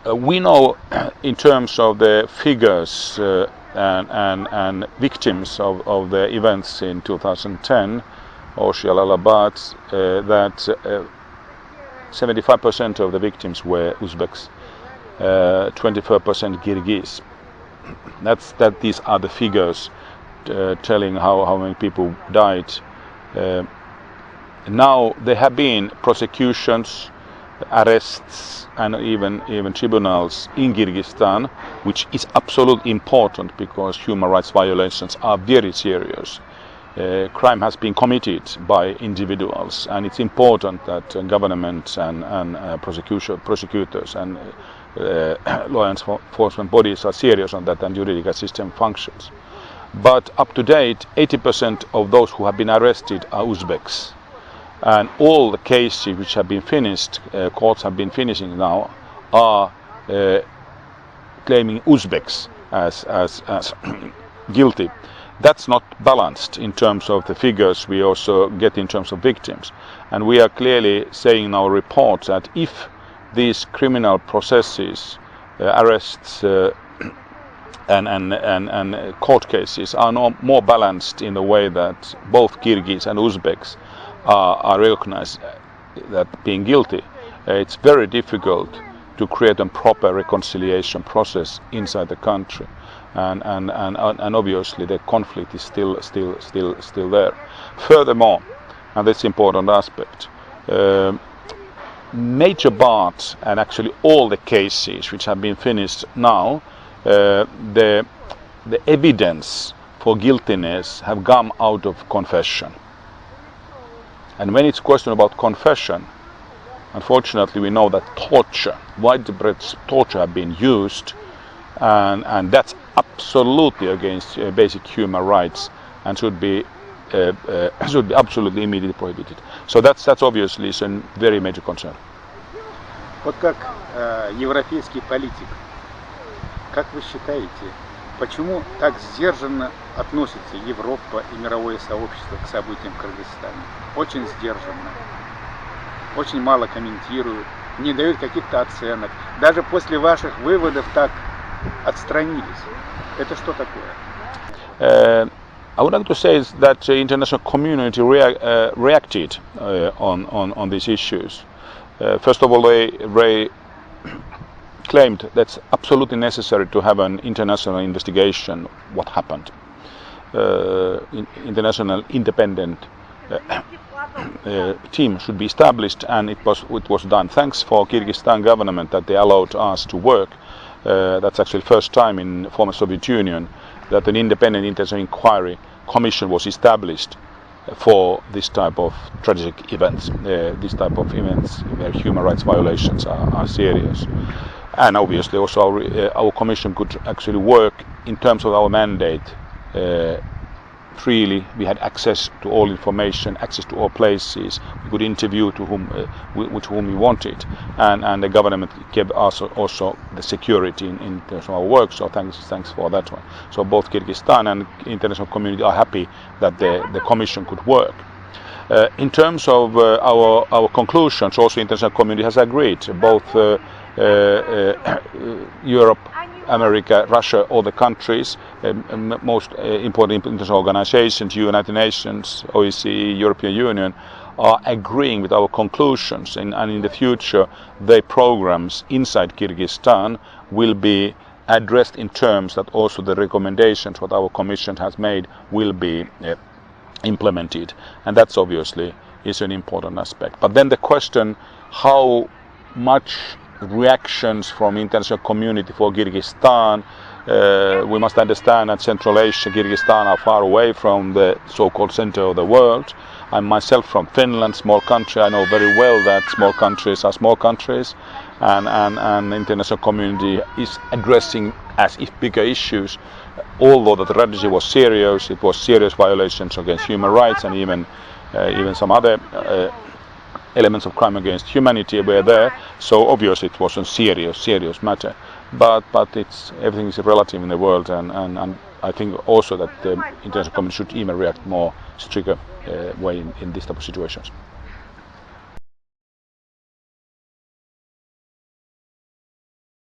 We know in terms of the figures and victims of the events in 2010 or Jalalabad that 75% of the victims were Uzbeks, 24% Kyrgyz. These are the figures telling how many people died. Now there have been prosecutions, arrests, and even tribunals in Kyrgyzstan, which is absolutely important because human rights violations are very serious. Crime has been committed by individuals, and it's important that governments and prosecutors and law enforcement bodies are serious on that and judicial system functions. But up to date, 80% of those who have been arrested are Uzbeks. And all the cases which have been finished, courts have been finishing now, are claiming Uzbeks as guilty. That's not balanced in terms of the figures we also get in terms of victims. And we are clearly saying in our report that if these criminal processes, arrests and court cases are more balanced in the way that both Kyrgyz and Uzbeks are recognized that being guilty, it's very difficult to create a proper reconciliation process inside the country, and obviously the conflict is still there. Furthermore, and that's an important aspect, major part and actually all the cases which have been finished now, the evidence for guiltiness have come out of confession. And when it's a question about confession, unfortunately we know that torture, widespread torture have been used, and that's absolutely against basic human rights and should be absolutely immediately prohibited. So that's obviously a very major concern. Вот как европейский политик, как вы считаете, почему так сдержанно относится Европа и мировое сообщество к событиям в Кыргызстане? Очень сдержанно, очень мало комментируют, не дают каких-то оценок. Даже после ваших выводов так отстранились. Это что такое? I would like to say is that the international community reacted on these issues. First of all, they claimed that's absolutely necessary to have an international investigation what happened. International independent team should be established, and it was done. Thanks for Kyrgyzstan government that they allowed us to work. That's actually the first time in former Soviet Union that an independent international inquiry commission was established for this type of tragic events, this type of events where human rights violations are serious. And obviously also our commission could actually work in terms of our mandate freely. We had access to all information, access to all places. We could interview to whom we wanted, and the government gave us also the security in terms of our work. So thanks for that one. So both Kyrgyzstan and international community are happy that the commission could work. In terms of our conclusions, also international community has agreed. Both Europe, America, Russia, all the countries, most important international organizations, United Nations, OECD, European Union, are agreeing with our conclusions, and in the future their programs inside Kyrgyzstan will be addressed in terms that also the recommendations what our commission has made will be implemented, and that's obviously is an important aspect. But then the question, how much reactions from international community for Kyrgyzstan, we must understand that Central Asia, Kyrgyzstan are far away from the so-called center of the world. I'm myself from Finland, small country. I know very well that small countries are small countries, and the international community is addressing as if bigger issues. Although the tragedy was serious, it was serious violations against human rights, and even some other elements of crime against humanity were there. So obviously it was a serious matter. But everything is relative in the world, and I think also that the international community should even react more stricter way in these type of situations.